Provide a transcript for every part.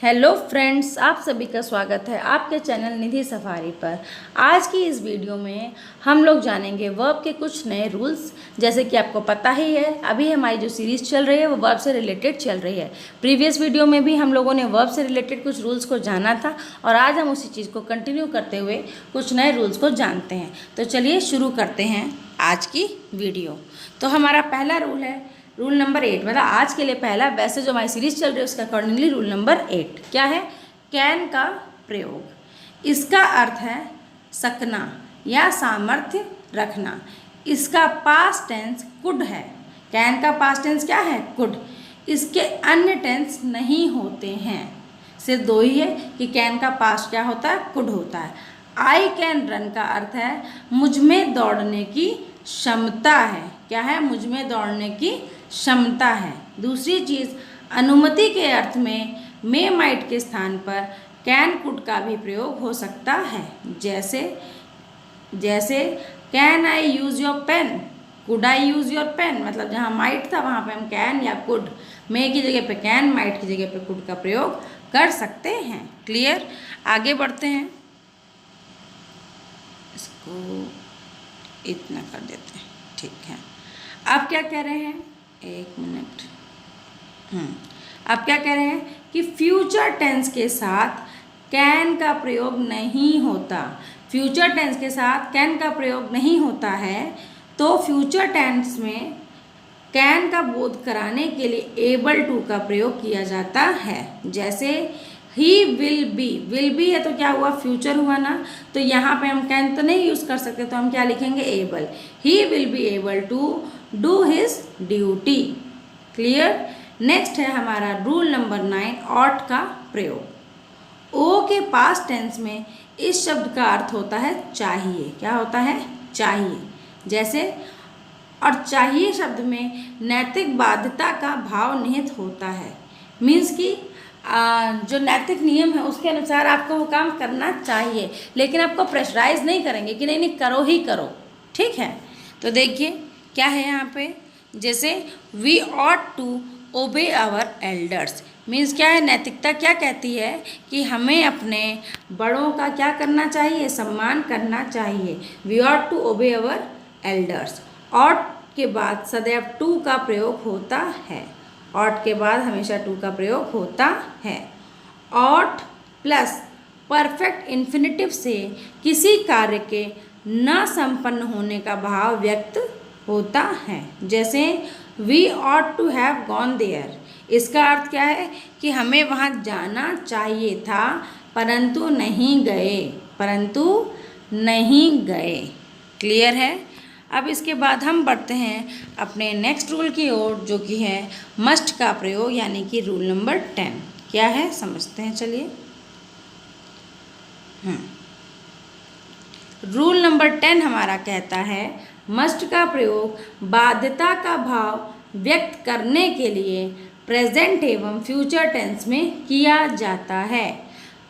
Hello friends, आप सभी का स्वागत है आपके चैनल निधि सफारी पर। आज की इस वीडियो में हम लोग जानेंगे वर्ब के कुछ नए रूल्स। जैसे कि आपको पता ही है, अभी हमारी जो सीरीज़ चल रही है वो वर्ब से रिलेटेड चल रही है। प्रीवियस वीडियो में भी हम लोगों ने वर्ब से रिलेटेड कुछ रूल्स को जाना था और आज हम उसी चीज़ को कंटिन्यू करते हुए कुछ नए रूल्स को जानते हैं। तो चलिए शुरू करते हैं आज की वीडियो। तो हमारा पहला रूल है रूल नंबर 8, मतलब आज के लिए पहला। वैसे जो हमारी सीरीज चल रही है उसका अकॉर्डिंगली रूल नंबर 8 क्या है? कैन का प्रयोग। इसका अर्थ है सकना या सामर्थ्य रखना। इसका पास्ट टेंस कुड है। कैन का पास्ट टेंस क्या है? कुड। इसके अन्य टेंस नहीं होते हैं, सिर्फ दो ही है कि कैन का पास्ट क्या होता है? कुड होता है। आई कैन रन का अर्थ है मुझ में दौड़ने की क्षमता है। क्या है? मुझ में दौड़ने की क्षमता है। दूसरी चीज़, अनुमति के अर्थ में मे माइट के स्थान पर कैन कुड का भी प्रयोग हो सकता है। जैसे can I use your pen, could I use your pen, मतलब जहाँ माइट था वहाँ पे हम कैन या कुड, मे की जगह पे कैन, माइट की जगह पे कुड का प्रयोग कर सकते हैं। क्लियर? आगे बढ़ते हैं, इसको इतना कर देते हैं, ठीक है। अब क्या कह रहे हैं? एक मिनट। अब क्या कह रहे हैं कि फ्यूचर टेंस के साथ कैन का प्रयोग नहीं होता। फ्यूचर टेंस के साथ कैन का प्रयोग नहीं होता है, तो फ्यूचर टेंस में कैन का बोध कराने के लिए एबल टू का प्रयोग किया जाता है। जैसे ही विल बी है तो क्या हुआ? फ्यूचर हुआ ना। तो यहाँ पे हम कैन तो नहीं यूज़ कर सकते, तो हम क्या लिखेंगे? Able. He will be able to do his duty. Clear? Next है हमारा रूल नंबर 9, ऑट का प्रयोग। ओ के पास्ट टेंस में इस शब्द का अर्थ होता है चाहिए। क्या होता है? चाहिए। जैसे, और चाहिए शब्द में नैतिक बाध्यता का भाव निहित होता है। मीन्स कि जो नैतिक नियम है उसके अनुसार आपको वो काम करना चाहिए, लेकिन आपको प्रेशराइज नहीं करेंगे कि नहीं नहीं करो ही करो। ठीक है? तो देखिए क्या है यहाँ पे, जैसे we ought to obey our elders. Means क्या है? नैतिकता क्या कहती है कि हमें अपने बड़ों का क्या करना चाहिए? सम्मान करना चाहिए। We ought to obey our elders. Ought के बाद सदैव टू का प्रयोग होता है। ऑट के बाद हमेशा टू का प्रयोग होता है। ऑट प्लस परफेक्ट इन्फिनिटिव से किसी कार्य के न संपन्न होने का भाव व्यक्त होता है। जैसे we ought to have gone there. इसका अर्थ क्या है कि हमें वहाँ जाना चाहिए था परंतु नहीं गए। क्लियर है? अब इसके बाद हम बढ़ते हैं अपने नेक्स्ट रूल की ओर, जो कि है मस्ट का प्रयोग, यानी कि रूल नंबर 10। क्या है समझते हैं, चलिए। रूल नंबर 10 हमारा कहता है मस्ट का प्रयोग बाध्यता का भाव व्यक्त करने के लिए प्रेजेंट एवं फ्यूचर टेंस में किया जाता है।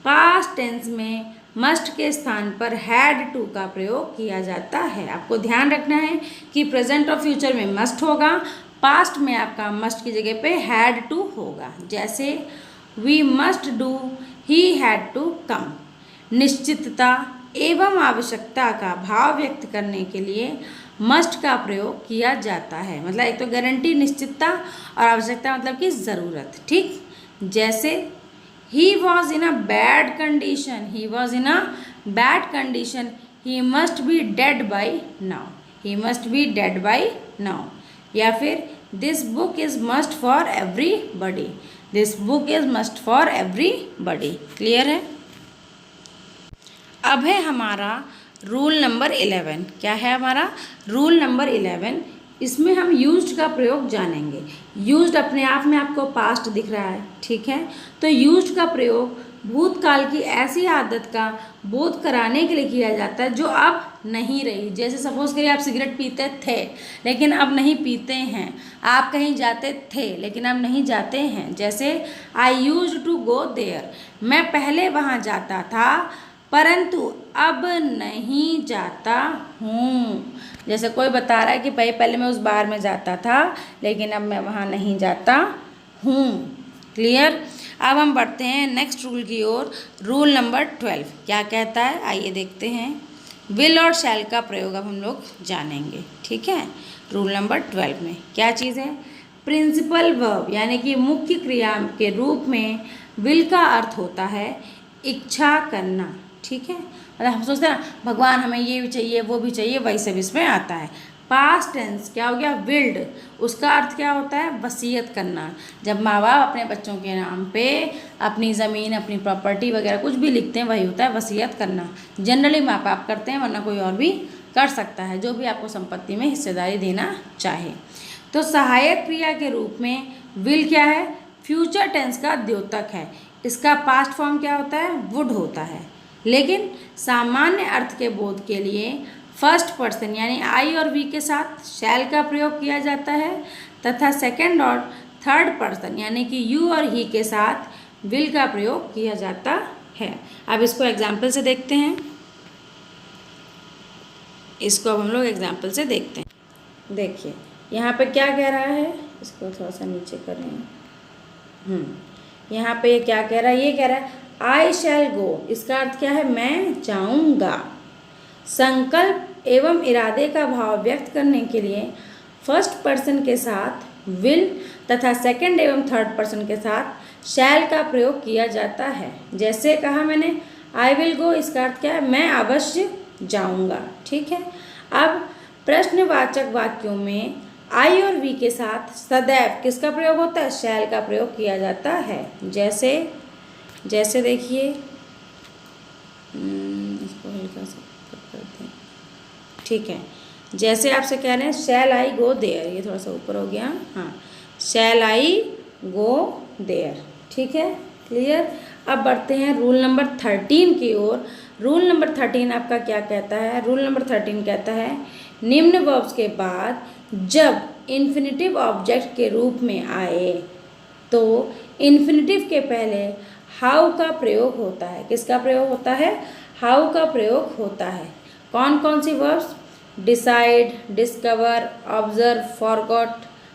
पास्ट टेंस में मस्ट के स्थान पर हैड टू का प्रयोग किया जाता है। आपको ध्यान रखना है कि प्रेजेंट और फ्यूचर में मस्ट होगा, पास्ट में आपका मस्ट की जगह पे हैड टू होगा। जैसे we must do, he had to come. निश्चितता एवं आवश्यकता का भाव व्यक्त करने के लिए मस्ट का प्रयोग किया जाता है। मतलब एक तो गारंटी, निश्चितता, और आवश्यकता मतलब कि ज़रूरत। ठीक? जैसे he was in a bad condition, he must be dead by now। या फिर this book is must for everybody। Clear है? अब है हमारा रूल नंबर 11। क्या है हमारा रूल नंबर 11? इसमें हम यूज्ड का प्रयोग जानेंगे। यूज्ड अपने आप में आपको पास्ट दिख रहा है, ठीक है? तो यूज्ड का प्रयोग भूतकाल की ऐसी आदत का बोध कराने के लिए किया जाता है जो अब नहीं रही। जैसे सपोज करिए आप सिगरेट पीते थे लेकिन अब नहीं पीते हैं। आप कहीं जाते थे लेकिन अब नहीं जाते हैं। जैसे I used to go there, मैं पहले वहाँ जाता था परंतु अब नहीं जाता हूँ। जैसे कोई बता रहा है कि भाई पहले मैं उस बार में जाता था लेकिन अब मैं वहाँ नहीं जाता हूँ। क्लियर? अब हम बढ़ते हैं नेक्स्ट रूल की ओर। रूल नंबर 12 क्या कहता है, आइए देखते हैं। विल और शैल का प्रयोग अब हम लोग जानेंगे, ठीक है। रूल नंबर 12 में क्या चीज़ है, प्रिंसिपल वर्ब यानी कि मुख्य क्रिया के रूप में विल का अर्थ होता है इच्छा करना, ठीक है। मतलब हम सोचते हैं ना भगवान हमें ये भी चाहिए वो भी चाहिए, वही सब इसमें आता है। पास्ट टेंस क्या हो गया, विल्ड, उसका अर्थ क्या होता है, वसीयत करना। जब माँ बाप अपने बच्चों के नाम पे अपनी ज़मीन अपनी प्रॉपर्टी वगैरह कुछ भी लिखते हैं, वही होता है वसीयत करना। जनरली माँ बाप करते हैं, वरना कोई और भी कर सकता है जो भी आपको संपत्ति में हिस्सेदारी देना चाहे। तो सहायक क्रिया के रूप में विल क्या है, फ्यूचर टेंस का द्योतक है। इसका पास्ट फॉर्म क्या होता है, वुड होता है। लेकिन सामान्य अर्थ के बोध के लिए फर्स्ट पर्सन यानी आई और वी के साथ शैल का प्रयोग किया जाता है, तथा सेकंड और थर्ड पर्सन यानी कि यू और ही के साथ विल का प्रयोग किया जाता है। अब इसको एग्जाम्पल से देखते हैं। इसको अब हम लोग एग्जाम्पल से देखते हैं। देखिए यहाँ पे क्या कह रहा है, इसको थोड़ा सा नीचे करें। यहाँ पे ये क्या कह रहा है, ये कह रहा है आई शैल गो, इसका अर्थ क्या है, मैं जाऊँगा। संकल्प एवं इरादे का भाव व्यक्त करने के लिए फर्स्ट पर्सन के साथ विल तथा सेकंड एवं थर्ड पर्सन के साथ शैल का प्रयोग किया जाता है। जैसे कहा मैंने आई विल गो, इसका अर्थ क्या है, मैं अवश्य जाऊंगा, ठीक है। अब प्रश्नवाचक वाक्यों में आई और वी के साथ सदैव किसका प्रयोग होता है, शैल का प्रयोग किया जाता है। जैसे देखिए, इसको हल्का सा करते हैं, ठीक है। जैसे आपसे कह रहे हैं शैल आई गो देयर, ये थोड़ा सा ऊपर हो गया, हाँ, शैल आई गो देयर, ठीक है, क्लियर। अब बढ़ते हैं रूल नंबर 13 की ओर। रूल नंबर 13 आपका क्या कहता है, रूल नंबर 13 कहता है निम्न वर्ब्स के बाद जब इन्फिनिटिव ऑब्जेक्ट के रूप में आए तो इन्फिनिटिव के पहले हाउ का प्रयोग होता है। किसका प्रयोग होता है, हाउ का प्रयोग होता है। कौन कौन सी verbs, decide, discover, observe,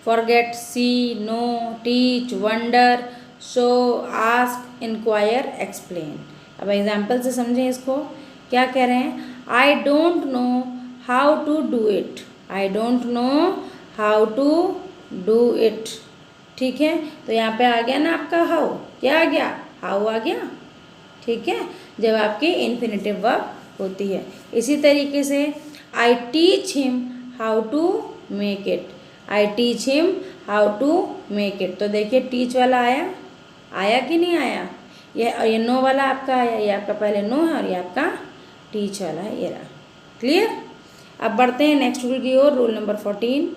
forget, see, know, teach, wonder, show, ask, inquire, explain. अब एग्जाम्पल से समझें इसको। क्या कह रहे हैं, I don't know how to do it, I don't know how to do it, ठीक है। तो यहाँ पे आ गया ना आपका हाउ, क्या आ गया, हाउ आ गया, ठीक है, जब आपकी इन्फिनिटिव वर्ब होती है। इसी तरीके से I teach him how to make it, I teach him how to make it. तो देखिए टीच वाला आया कि नहीं आया, ये नो वाला आपका आया, ये आपका पहले नो है और ये आपका टीच वाला है, ये रहा, क्लियर। अब बढ़ते हैं नेक्स्ट रूल की ओर, रूल नंबर 14।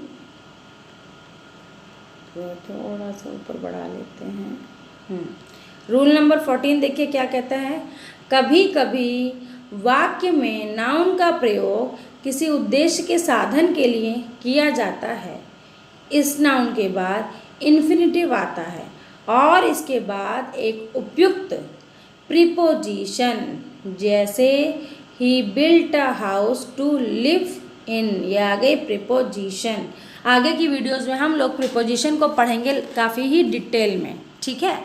थोड़ा सा ऊपर बढ़ा लेते हैं। रूल नंबर 14 देखिए क्या कहता है, कभी कभी वाक्य में नाउन का प्रयोग किसी उद्देश्य के साधन के लिए किया जाता है। इस नाउन के बाद इन्फिनिटिव आता है और इसके बाद एक उपयुक्त प्रीपोजिशन, जैसे he built a house to live in, ये आ गई प्रीपोजिशन। आगे की वीडियोस में हम लोग प्रीपोजिशन को पढ़ेंगे काफ़ी ही डिटेल में, ठीक है।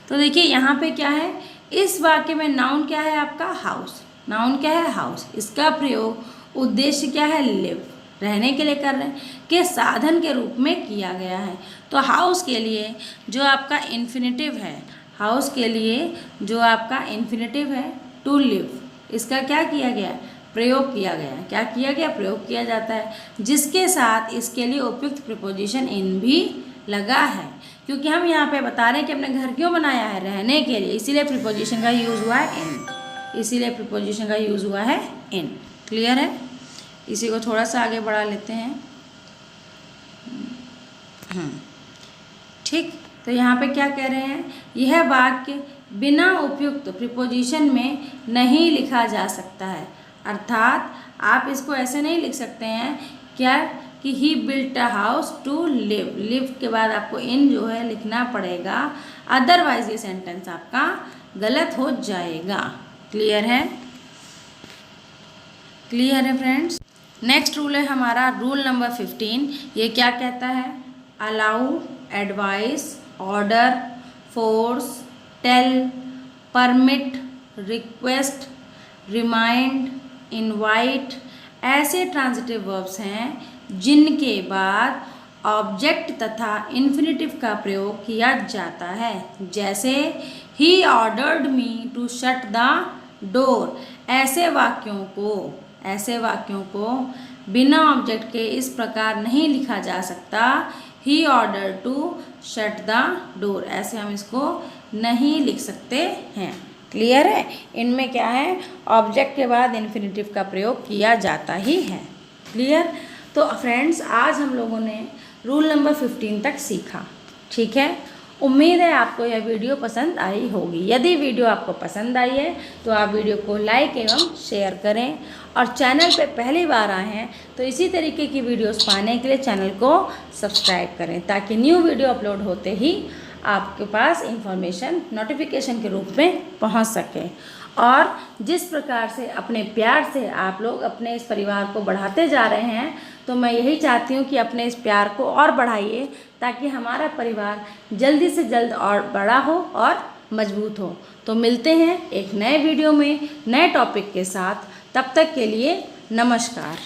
तो देखिए यहाँ पे क्या है, इस वाक्य में नाउन क्या है आपका, हाउस, नाउन क्या है, हाउस। इसका प्रयोग उद्देश्य क्या है, लिव, रहने के लिए कर रहे हैं, के साधन के रूप में किया गया है। तो हाउस के लिए जो आपका इन्फिनिटिव है, हाउस के लिए जो आपका इन्फिनिटिव है टू लिव, इसका क्या किया गया, प्रयोग किया गया। क्या किया गया, प्रयोग किया जाता है, जिसके साथ इसके लिए उपयुक्त प्रीपोजिशन इन भी लगा है। क्योंकि हम यहाँ पे बता रहे हैं कि अपने घर क्यों बनाया है, रहने के लिए, इसीलिए प्रीपोजिशन का यूज़ हुआ है इन, इसीलिए प्रीपोजिशन का यूज़ हुआ है इन, क्लियर है। इसी को थोड़ा सा आगे बढ़ा लेते हैं। ठीक, तो यहाँ पे क्या कह रहे हैं, यह वाक्य बिना उपयुक्त प्रीपोजिशन में नहीं लिखा जा सकता है। अर्थात आप इसको ऐसे नहीं लिख सकते हैं क्या कि he built a house to live, live के बाद आपको इन जो है लिखना पड़ेगा, अदरवाइज ये सेंटेंस आपका गलत हो जाएगा। क्लियर है, क्लियर है फ्रेंड्स। नेक्स्ट रूल है हमारा रूल नंबर 15। ये क्या कहता है, allow, advice, order, force, tell, permit, request, remind, invite ऐसे ट्रांजिटिव वर्ब्स हैं जिनके बाद ऑब्जेक्ट तथा इन्फिनेटिव का प्रयोग किया जाता है। जैसे he ordered me to shut the door. ऐसे वाक्यों को बिना ऑब्जेक्ट के इस प्रकार नहीं लिखा जा सकता, he order to shut the door. ऐसे हम इसको नहीं लिख सकते हैं। क्लियर है? इनमें क्या है, ऑब्जेक्ट के बाद इन्फिनेटिव का प्रयोग किया जाता ही है। क्लियर? तो फ्रेंड्स, आज हम लोगों ने रूल नंबर 15 तक सीखा। ठीक है, उम्मीद है आपको यह वीडियो पसंद आई होगी। यदि वीडियो आपको पसंद आई है तो आप वीडियो को लाइक एवं शेयर करें, और चैनल पे पहली बार आए हैं तो इसी तरीके की वीडियोस पाने के लिए चैनल को सब्सक्राइब करें, ताकि न्यू वीडियो अपलोड होते ही आपके पास इंफॉर्मेशन नोटिफिकेशन के रूप में पहुंच सके। और जिस प्रकार से अपने प्यार से आप लोग अपने इस परिवार को बढ़ाते जा रहे हैं, तो मैं यही चाहती हूँ कि अपने इस प्यार को और बढ़ाइए, ताकि हमारा परिवार जल्दी से जल्द और बड़ा हो और मजबूत हो। तो मिलते हैं एक नए वीडियो में नए टॉपिक के साथ। तब तक के लिए नमस्कार।